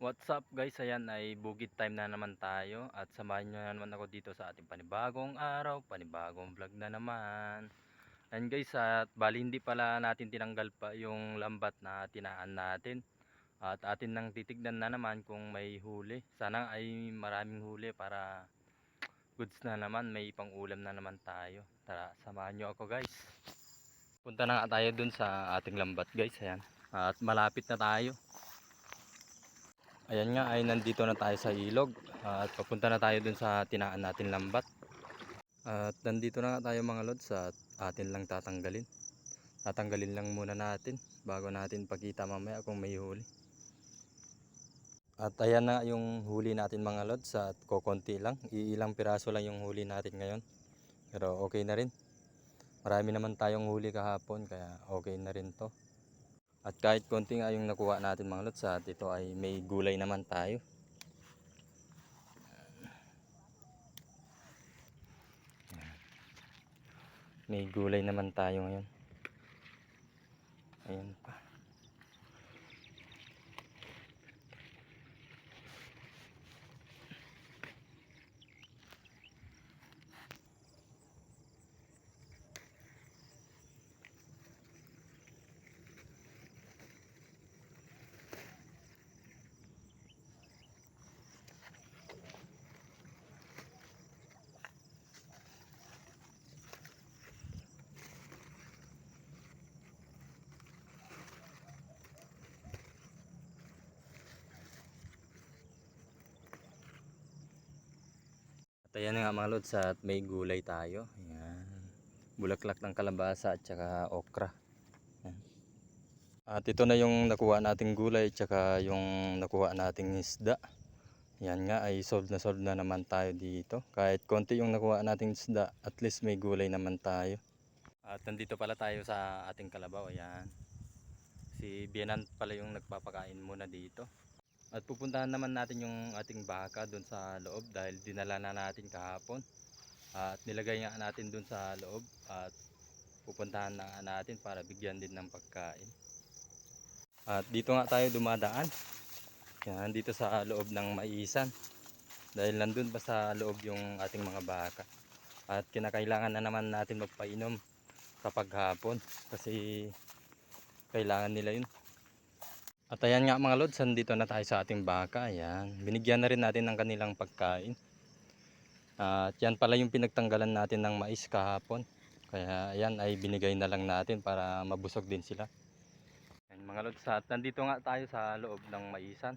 What's up guys, ayan ay bugid time na naman tayo at samahan nyo na naman ako dito sa ating panibagong araw, panibagong vlog na naman. Ayan guys, at bali hindi pala natin tinanggal pa yung lambat na tinaan natin. At atin nang titignan na naman kung may huli. Sana ay maraming huli para goods na naman, may pang ulam na naman tayo. Tara, samahan nyo ako guys. Punta na nga tayo dun sa ating lambat guys, ayan. At malapit na tayo. Ayan nga ay nandito na tayo sa ilog at papunta na tayo dun sa tinaan natin lambat. At nandito na nga tayo mga lods at atin lang tatanggalin. Tatanggalin lang muna natin bago natin pakita mamaya kung may huli. At ayan na yung huli natin mga lods at kokonti lang. Iilang piraso lang yung huli natin ngayon. Pero okay na rin. Marami naman tayong huli kahapon kaya okay na rin to. At kahit konti nga yung nakuha natin mga lods at ito ay may gulay naman tayo. May gulay naman tayo ngayon. Ayan pa. At ayan nga mga lods at may gulay tayo. Ayan. Bulaklak ng kalabasa at saka okra. Ayan. At ito na yung nakuha nating gulay at saka yung nakuha nating isda. Yan nga ay solve na naman tayo dito. Kahit konti yung nakuha nating isda, at least may gulay naman tayo. At nandito pala tayo sa ating kalabaw. Ayan. Si Bienan pala yung nagpapakain muna dito. At pupuntahan naman natin yung ating baka doon sa loob dahil dinala na natin kahapon. At nilagay nga natin doon sa loob at pupuntahan na natin para bigyan din ng pagkain. At dito nga tayo dumadaan. Yan, dito sa loob ng maisan. Dahil nandun pa sa loob yung ating mga baka. At kinakailangan na naman natin magpainom kapag hapon kasi kailangan nila yun. At ayan nga mga lods, dito na tayo sa ating baka. Ayan. Binigyan na rin natin ng kanilang pagkain. At yan pala yung pinagtanggalan natin ng mais kahapon. Kaya ayan ay binigay na lang natin para mabusog din sila. Ayan, mga lods, at nandito nga tayo sa loob ng maisan.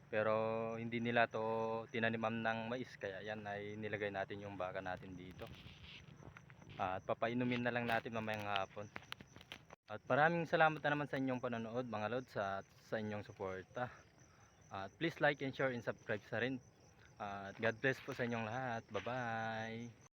Pero hindi nila to tinaniman ng mais. Kaya yan ay nilagay natin yung baka natin dito. At papainumin na lang natin mamayang hapon. At maraming salamat na naman sa inyong panonood mga lods at sa inyong suporta. At please like and share and subscribe sa rin. At God bless po sa inyong lahat. Bye bye.